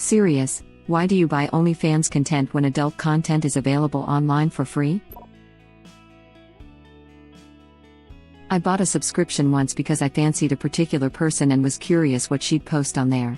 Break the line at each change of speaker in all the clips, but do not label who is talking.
Serious, why do you buy OnlyFans content when adult content is available online for free? I bought a subscription once because I fancied a particular person and was curious what she'd post on there.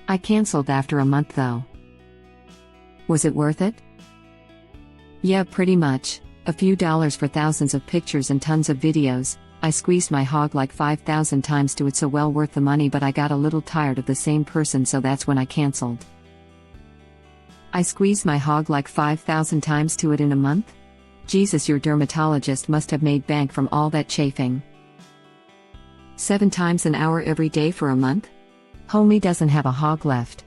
I cancelled after a month though. Was it worth it? Yeah, pretty much. A few dollars for thousands of pictures and tons of videos. I squeezed my hog like 5,000 times to it, so well worth the money, but I got a little tired of the same person, so that's when I cancelled. I squeezed my hog like 5,000 times to it in a month? Jesus, your dermatologist must have made bank from all that chafing. 7 times an hour every day for a month? Homie doesn't have a hog left.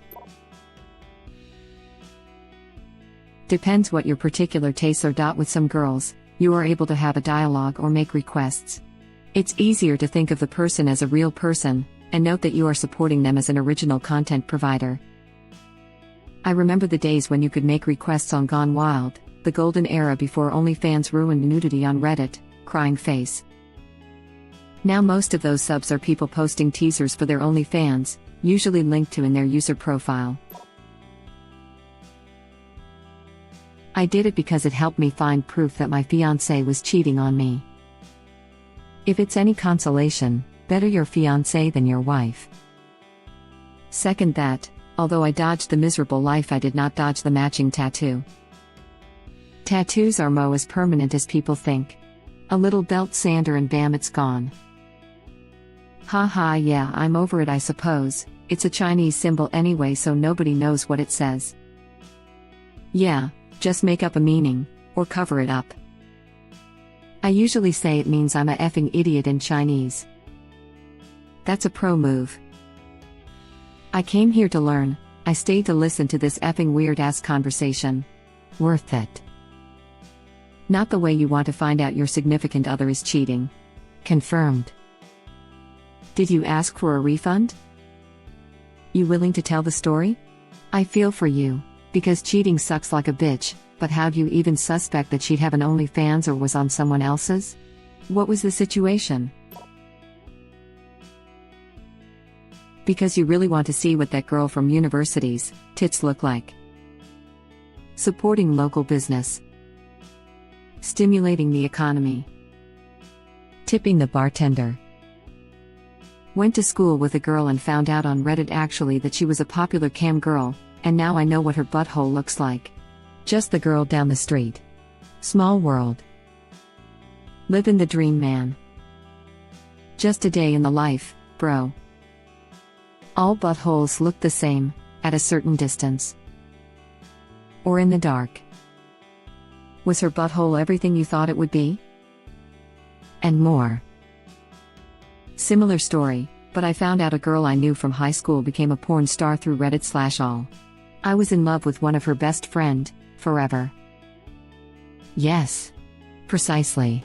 Depends what your particular tastes are. With some girls, you are able to have a dialogue or make requests. It's easier to think of the person as a real person, and note that you are supporting them as an original content provider. I remember the days when you could make requests on Gone Wild, the golden era before OnlyFans ruined nudity on Reddit, crying face. Now most of those subs are people posting teasers for their OnlyFans, usually linked to in their user profile. I did it because it helped me find proof that my fiancé was cheating on me. If it's any consolation, better your fiancé than your wife. Second that, although I dodged the miserable life, I did not dodge the matching tattoo. Tattoos are as permanent as people think. A little belt sander and bam, it's gone. Haha, yeah, I'm over it, I suppose. It's a Chinese symbol anyway, so nobody knows what it says. Yeah, just make up a meaning, or cover it up. I usually say it means I'm a effing idiot in Chinese. That's a pro move. I came here to learn, I stayed to listen to this effing weird ass conversation. Worth it. Not the way you want to find out your significant other is cheating. Confirmed. Did you ask for a refund? You willing to tell the story? I feel for you, because cheating sucks like a bitch, but how do you even suspect that she'd have an OnlyFans or was on someone else's? What was the situation? Because you really want to see what that girl from university's tits look like. Supporting local business. Stimulating the economy. Tipping the bartender. Went to school with a girl and found out on Reddit actually that she was a popular cam girl, and now I know what her butthole looks like. Just the girl down the street. Small world. Living the dream, man. Just a day in the life, bro. All buttholes look the same, at a certain distance. Or in the dark. Was her butthole everything you thought it would be? And more. Similar story, but I found out a girl I knew from high school became a porn star through Reddit/all. I was in love with one of her best friend, forever. Yes. Precisely.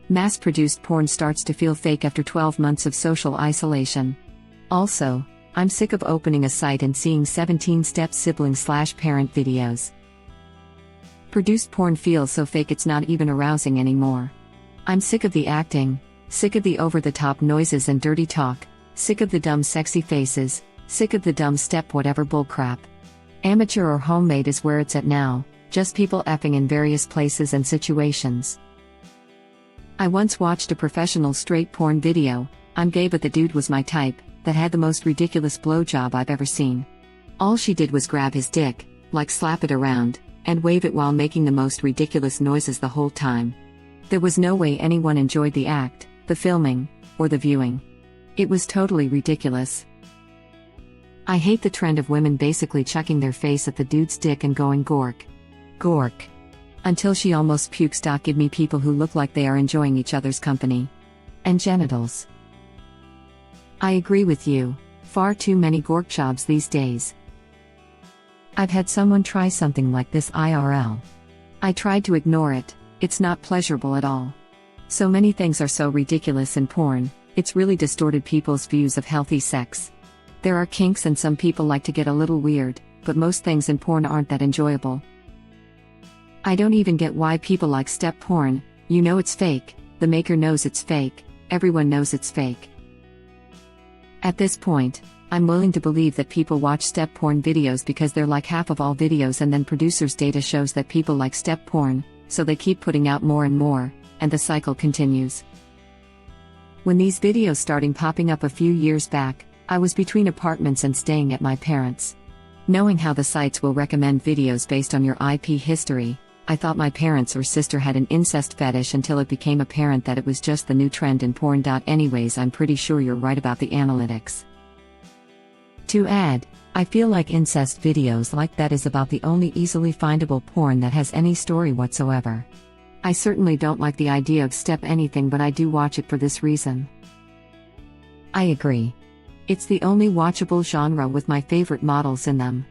Mass-produced porn starts to feel fake after 12 months of social isolation. Also, I'm sick of opening a site and seeing 17-step sibling/parent videos. Produced porn feels so fake it's not even arousing anymore. I'm sick of the acting, sick of the over-the-top noises and dirty talk, sick of the dumb sexy faces, sick of the dumb step whatever bullcrap. Amateur or homemade is where it's at now, just people effing in various places and situations. I once watched a professional straight porn video, I'm gay but the dude was my type, that had the most ridiculous blowjob I've ever seen. All she did was grab his dick, like slap it around, and wave it while making the most ridiculous noises the whole time. There was no way anyone enjoyed the act, the filming, or the viewing. It was totally ridiculous. I hate the trend of women basically chucking their face at the dude's dick and going gork. Gork. Until she almost pukes. Give me people who look like they are enjoying each other's company. And genitals. I agree with you, far too many gork jobs these days. I've had someone try something like this IRL. I tried to ignore it, it's not pleasurable at all. So many things are so ridiculous in porn, it's really distorted people's views of healthy sex. There are kinks and some people like to get a little weird, but most things in porn aren't that enjoyable. I don't even get why people like step porn. You know it's fake, the maker knows it's fake, everyone knows it's fake. At this point, I'm willing to believe that people watch step porn videos because they're like half of all videos, and then producers' data shows that people like step porn, so they keep putting out more and more, and the cycle continues. When these videos started popping up a few years back, I was between apartments and staying at my parents'. Knowing how the sites will recommend videos based on your IP history, I thought my parents or sister had an incest fetish until it became apparent that it was just the new trend in porn. Anyways, I'm pretty sure you're right about the analytics. To add, I feel like incest videos like that is about the only easily findable porn that has any story whatsoever. I certainly don't like the idea of step anything, but I do watch it for this reason. I agree. It's the only watchable genre with my favorite models in them.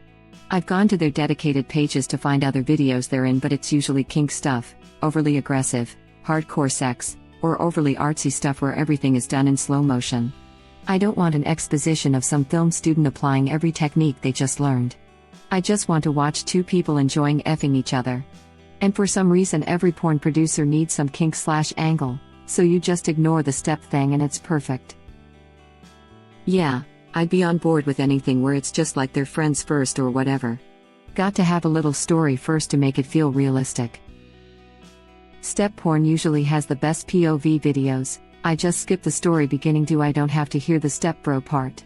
I've gone to their dedicated pages to find other videos they're in, but it's usually kink stuff, overly aggressive, hardcore sex, or overly artsy stuff where everything is done in slow motion. I don't want an exposition of some film student applying every technique they just learned. I just want to watch two people enjoying effing each other. And for some reason every porn producer needs some kink/angle, so you just ignore the step thing and it's perfect. Yeah, I'd be on board with anything where it's just like they're friends first or whatever. Got to have a little story first to make it feel realistic. Step porn usually has the best POV videos. I just skip the story beginning. I don't have to hear the step bro part.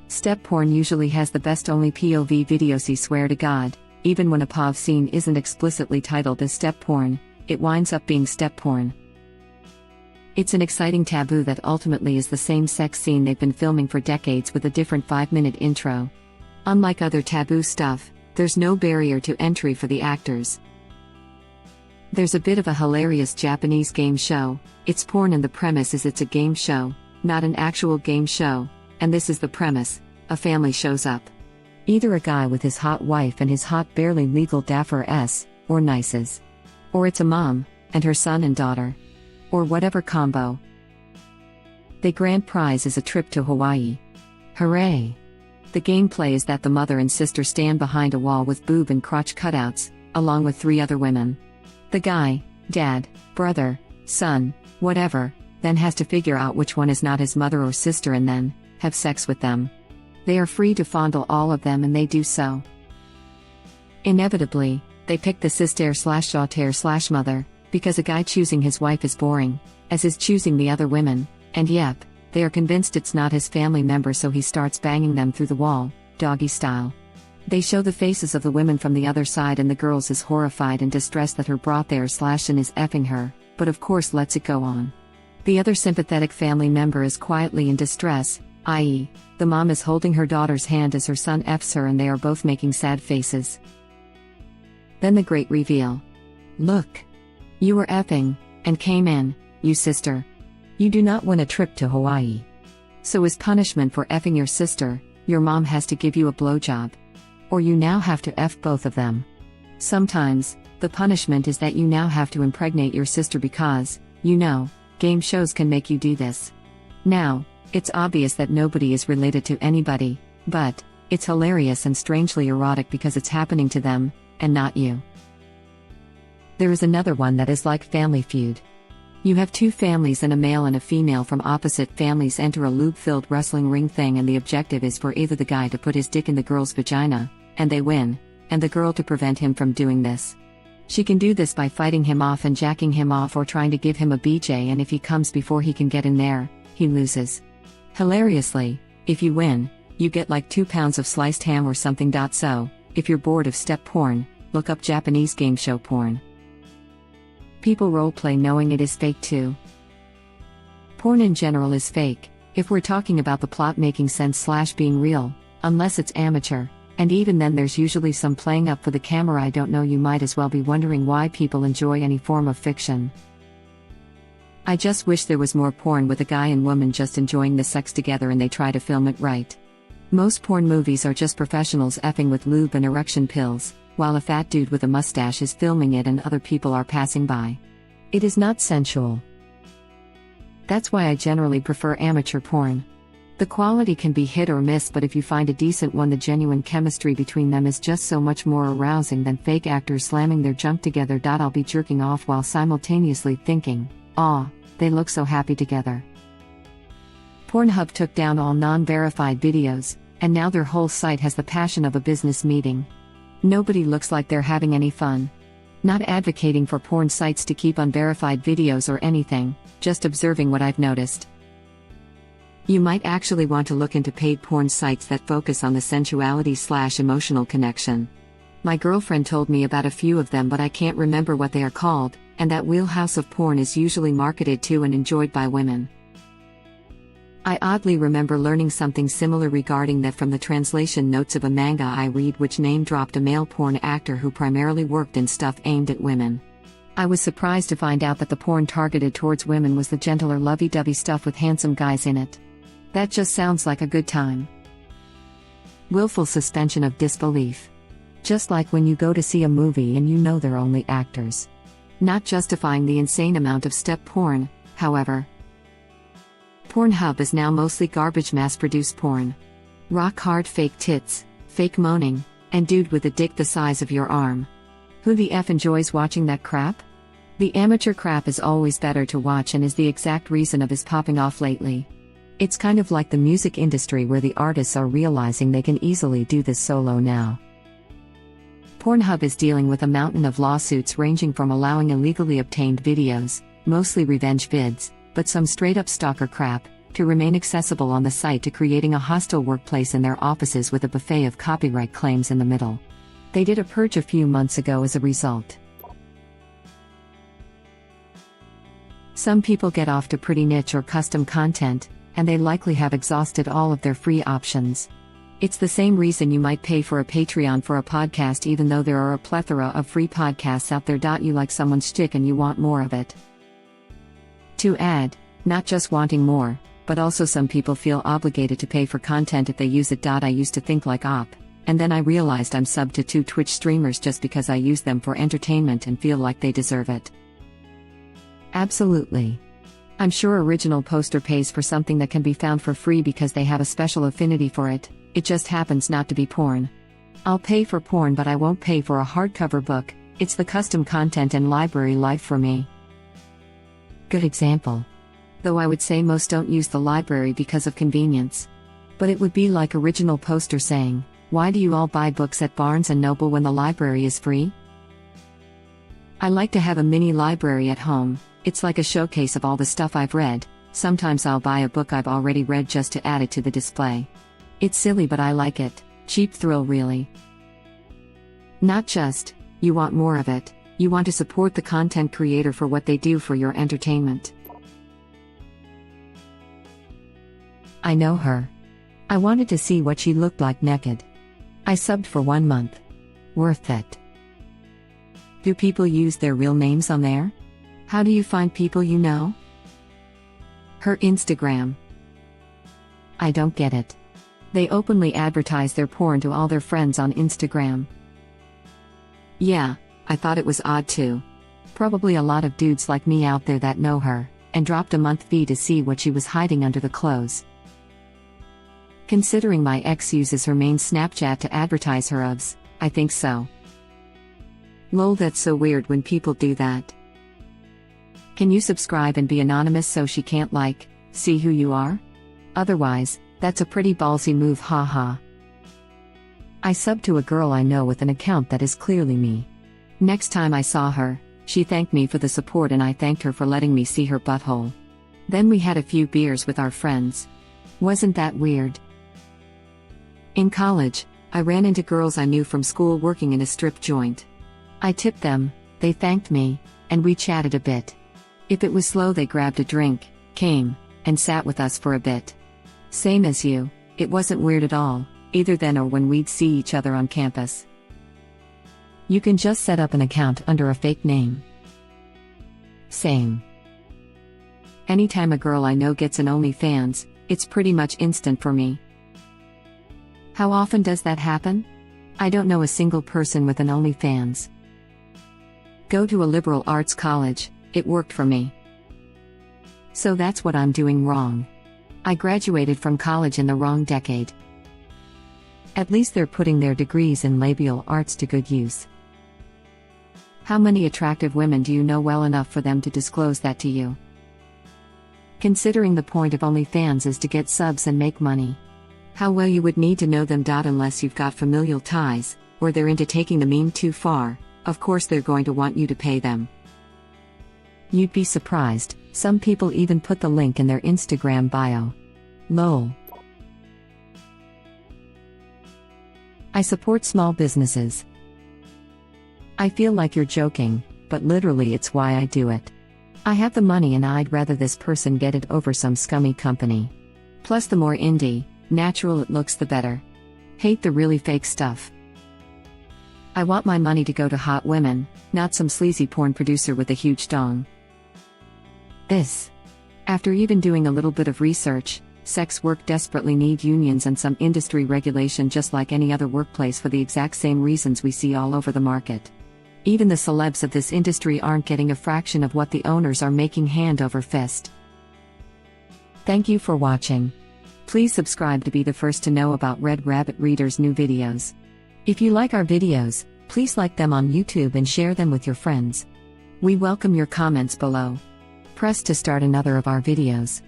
Step porn usually has the best only POV videos. I swear to God, even when a POV scene isn't explicitly titled as step porn, it winds up being step porn. It's an exciting taboo that ultimately is the same sex scene they've been filming for decades with a different 5-minute intro. Unlike other taboo stuff, there's no barrier to entry for the actors. There's a bit of a hilarious Japanese game show. It's porn and the premise is it's a game show, not an actual game show, and this is the premise: a family shows up. Either a guy with his hot wife and his hot barely legal daffer s, or nices. Or it's a mom, and her son and daughter. Or whatever combo. The grand prize is a trip to Hawaii. Hooray! The gameplay is that the mother and sister stand behind a wall with boob and crotch cutouts, along with 3 other women. The guy, dad, brother, son, whatever, then has to figure out which one is not his mother or sister and then have sex with them. They are free to fondle all of them and they do so. Inevitably, they pick the sister/daughter/mother, because a guy choosing his wife is boring, as is choosing the other women, and yep, they are convinced it's not his family member, so he starts banging them through the wall, doggy style. They show the faces of the women from the other side and the girls is horrified and distressed that her brought there / and is effing her, but of course lets it go on. The other sympathetic family member is quietly in distress, i.e., the mom is holding her daughter's hand as her son F's her and they are both making sad faces. Then the great reveal. Look! You were effing, and came in, you sister. You do not win a trip to Hawaii. So as punishment for effing your sister, your mom has to give you a blowjob. Or you now have to F both of them. Sometimes, the punishment is that you now have to impregnate your sister because, game shows can make you do this. Now, it's obvious that nobody is related to anybody, but it's hilarious and strangely erotic because it's happening to them, and not you. There is another one that is like Family Feud. You have 2 families and a male and a female from opposite families enter a lube-filled wrestling ring thing, and the objective is for either the guy to put his dick in the girl's vagina, and they win, and the girl to prevent him from doing this. She can do this by fighting him off and jacking him off or trying to give him a BJ, and if he comes before he can get in there, he loses. Hilariously, if you win, you get like 2 pounds of sliced ham or something. So, if you're bored of step porn, look up Japanese game show porn. People roleplay knowing it is fake too. Porn in general is fake, if we're talking about the plot making sense / being real, unless it's amateur, and even then there's usually some playing up for the camera. I don't know, you might as well be wondering why people enjoy any form of fiction. I just wish there was more porn with a guy and woman just enjoying the sex together and they try to film it right. Most porn movies are just professionals effing with lube and erection pills, while a fat dude with a mustache is filming it and other people are passing by. It is not sensual. That's why I generally prefer amateur porn. The quality can be hit or miss, but if you find a decent one, the genuine chemistry between them is just so much more arousing than fake actors slamming their junk together. I'll be jerking off while simultaneously thinking, "Aw, they look so happy together." Pornhub took down all non-verified videos, and now their whole site has the passion of a business meeting. Nobody looks like they're having any fun. Not advocating for porn sites to keep unverified videos or anything, just observing what I've noticed. You might actually want to look into paid porn sites that focus on the sensuality/emotional connection. My girlfriend told me about a few of them, but I can't remember what they are called, and that wheelhouse of porn is usually marketed to and enjoyed by women. I oddly remember learning something similar regarding that from the translation notes of a manga I read, which name-dropped a male porn actor who primarily worked in stuff aimed at women. I was surprised to find out that the porn targeted towards women was the gentler lovey-dovey stuff with handsome guys in it. That just sounds like a good time. Willful suspension of disbelief. Just like when you go to see a movie and you know they're only actors. Not justifying the insane amount of step porn, however. Pornhub is now mostly garbage mass-produced porn. Rock-hard fake tits, fake moaning, and dude with a dick the size of your arm. Who the F enjoys watching that crap? The amateur crap is always better to watch and is the exact reason of his popping off lately. It's kind of like the music industry where the artists are realizing they can easily do this solo now. Pornhub is dealing with a mountain of lawsuits ranging from allowing illegally obtained videos, mostly revenge vids, but some straight-up stalker crap, to remain accessible on the site, to creating a hostile workplace in their offices with a buffet of copyright claims in the middle. They did a purge a few months ago as a result. Some people get off to pretty niche or custom content, and they likely have exhausted all of their free options. It's the same reason you might pay for a Patreon for a podcast, even though there are a plethora of free podcasts out there. You like someone's shtick and you want more of it. To add, not just wanting more, but also some people feel obligated to pay for content if they use it. I used to think like op, and then I realized I'm subbed to 2 Twitch streamers just because I use them for entertainment and feel like they deserve it. Absolutely. I'm sure Original Poster pays for something that can be found for free because they have a special affinity for it. It just happens not to be porn. I'll pay for porn, but I won't pay for a hardcover book. It's the custom content and library life for me. Good example. Though I would say most don't use the library because of convenience. But it would be like Original Poster saying, why do you all buy books at Barnes & Noble when the library is free? I like to have a mini library at home. It's like a showcase of all the stuff I've read. Sometimes I'll buy a book I've already read just to add it to the display. It's silly, but I like it. Cheap thrill, really. Not just, you want more of it, you want to support the content creator for what they do for your entertainment. I know her. I wanted to see what she looked like naked. I subbed for 1 month. Worth it. Do people use their real names on there? How do you find people you know? Her Instagram. I don't get it. They openly advertise their porn to all their friends on Instagram. Yeah, I thought it was odd too. Probably a lot of dudes like me out there that know her, and dropped a month fee to see what she was hiding under the clothes. Considering my ex uses her main Snapchat to advertise her obs, I think so. Lol, that's so weird when people do that. Can you subscribe and be anonymous so she can't see who you are? Otherwise, that's a pretty ballsy move, haha. I subbed to a girl I know with an account that is clearly me. Next time I saw her, she thanked me for the support and I thanked her for letting me see her butthole. Then we had a few beers with our friends. Wasn't that weird? In college, I ran into girls I knew from school working in a strip joint. I tipped them, they thanked me, and we chatted a bit. If it was slow, they grabbed a drink, came, and sat with us for a bit. Same as you, it wasn't weird at all, either then or when we'd see each other on campus. You can just set up an account under a fake name. Same. Anytime a girl I know gets an OnlyFan's, it's pretty much instant for me. How often does that happen? I don't know a single person with an OnlyFan's. Go to a liberal arts college, it worked for me. So that's what I'm doing wrong. I graduated from college in the wrong decade. At least they're putting their degrees in labial arts to good use. How many attractive women do you know well enough for them to disclose that to you? Considering the point of OnlyFans is to get subs and make money. How well you would need to know them. Unless you've got familial ties, or they're into taking the meme too far, of course they're going to want you to pay them. You'd be surprised, some people even put the link in their Instagram bio. Lol. I support small businesses. I feel like you're joking, but literally it's why I do it. I have the money and I'd rather this person get it over some scummy company. Plus the more indie, natural it looks the better. Hate the really fake stuff. I want my money to go to hot women, not some sleazy porn producer with a huge dong. This. After even doing a little bit of research, sex work desperately need unions and some industry regulation just like any other workplace for the exact same reasons we see all over the market. Even the celebs of this industry aren't getting a fraction of what the owners are making hand over fist. Thank you for watching. Please subscribe to be the first to know about Red Rabbit Reader's new videos. If you like our videos, please like them on YouTube and share them with your friends. We welcome your comments below. Press to start another of our videos.